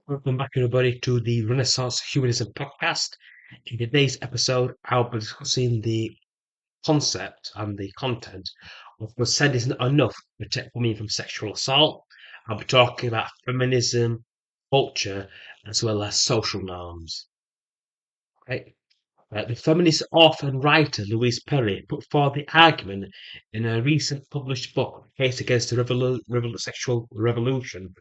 Welcome back, everybody, to the Renaissance Humanism podcast. In today's episode, I'll be discussing the concept and the content of consent isn't enough to protect women from sexual assault. I'll be talking about feminism, culture, as well as social norms. Right? The feminist author and writer Louise Perry put forward the argument in a recent published book, Case Against the Sexual Revolution,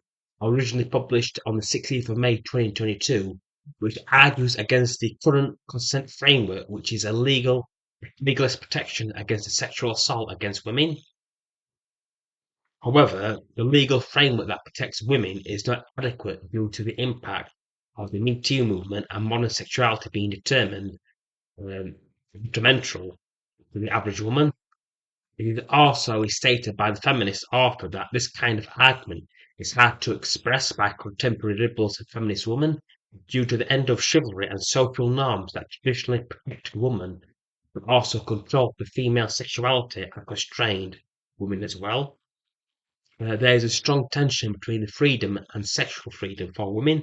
originally published on the 16th of May 2022, which argues against the current consent framework, which is a legalist protection against the sexual assault against women. However, the legal framework that protects women is not adequate due to the impact of the Me Too movement and modern sexuality being determined detrimental to the average woman. It is also stated by the feminist author that this kind of argument is hard to express by contemporary liberals and feminist women due to the end of chivalry and social norms that traditionally protected women, but also controlled the female sexuality and constrained women as well. There is a strong tension between the freedom and sexual freedom for women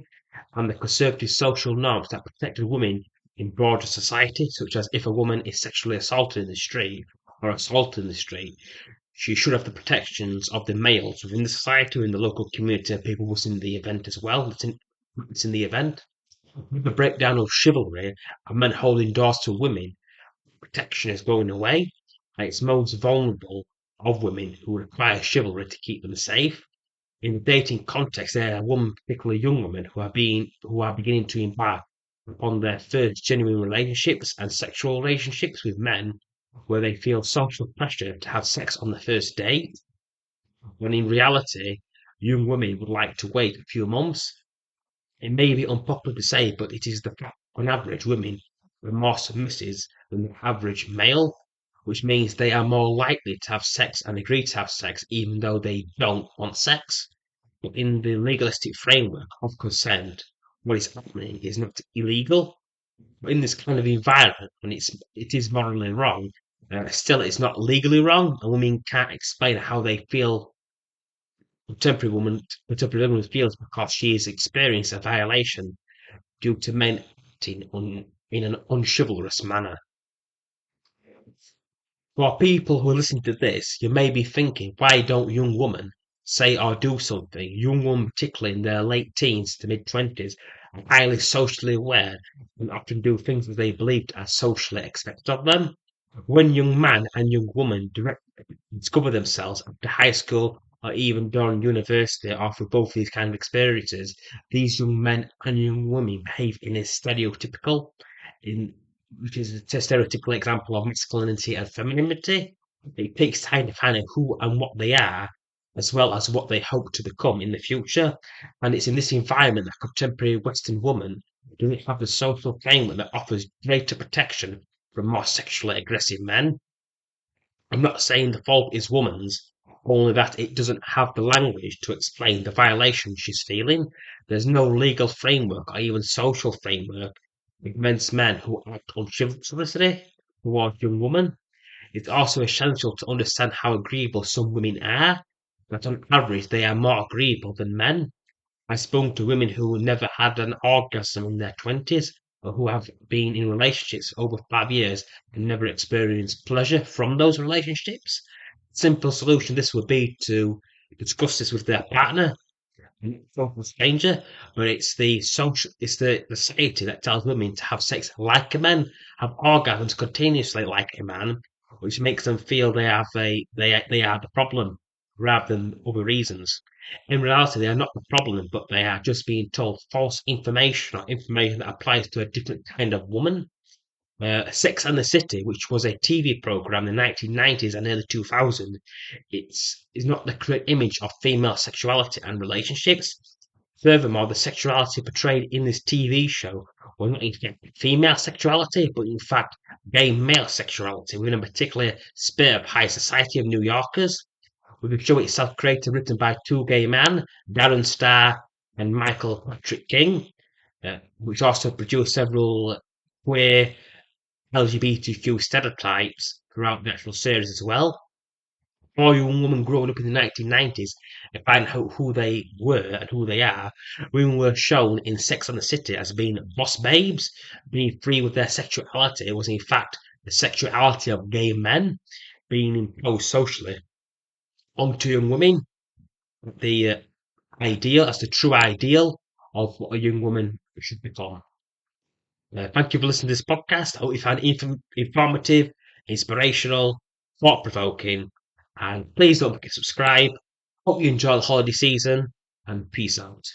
and the conservative social norms that protected women in broader society, such as if a woman is sexually assaulted in the street or assaulted in the street, she should have the protections of the males within the society, in the local community, and people within the event as well. It's in the event. With the breakdown of chivalry and men holding doors to women, protection is going away, and it's most vulnerable of women who require chivalry to keep them safe. In the dating context, there are women, particularly young women, who are beginning to embark upon their first genuine relationships and sexual relationships with men, where they feel social pressure to have sex on the first date, when in reality, young women would like to wait a few months. It may be unpopular to say, but it is the fact on average women are more submissive than the average male, which means they are more likely to have sex and agree to have sex even though they don't want sex. But in the legalistic framework of consent, what is happening is not illegal. But in this kind of environment, when it is morally wrong, still it's not legally wrong, and women can't explain how they feel. Contemporary woman feels because she has experienced a violation due to men acting in an unchivalrous manner. For people who are listening to this, you may be thinking, why don't young women say or do something? Young women, particularly in their late teens to mid 20s, are highly socially aware and often do things that they believe are socially expected of them. When young man and young woman discover themselves after high school or even during university or through both these kind of experiences, these young men and young women behave in a stereotypical, in which is a stereotypical example of masculinity and femininity. It takes time to find out who and what they are, as well as what they hope to become in the future. And it's in this environment that contemporary Western women do have the social framework that offers greater protection from more sexually aggressive men. I'm not saying the fault is woman's, only that it doesn't have the language to explain the violation she's feeling. There's no legal framework or even social framework against men who act unchivalrously towards young women. It's also essential to understand how agreeable some women are, that on average they are more agreeable than men. I spoke to women who never had an orgasm in their 20s, or who have been in relationships over 5 years and never experienced pleasure from those relationships. Simple solution this would be to discuss this with their partner, a total stranger, but it's the society that tells women to have sex like a man, have orgasms continuously like a man, which makes them feel they are the problem rather than other reasons. In reality, they are not the problem, but they are just being told false information or information that applies to a different kind of woman. Sex and the City, which was a TV program in the 1990s and early 2000s, is not the correct image of female sexuality and relationships. Furthermore, the sexuality portrayed in this TV show was not in fact female sexuality, but in fact gay male sexuality within a particular sphere of high society of New Yorkers. With the show itself created and written by two gay men, Darren Star and Michael Patrick King, which also produced several queer LGBTQ stereotypes throughout the actual series as well. For young women growing up in the 1990s and find out who they were and who they are, women were shown in Sex and the City as being boss babes, being free with their sexuality was in fact the sexuality of gay men being imposed socially onto young women. The ideal, as the true ideal of what a young woman should become. Thank you for listening to this podcast. I hope you found it informative, inspirational, thought provoking, and please don't forget to subscribe. Hope you enjoy the holiday season, and peace out.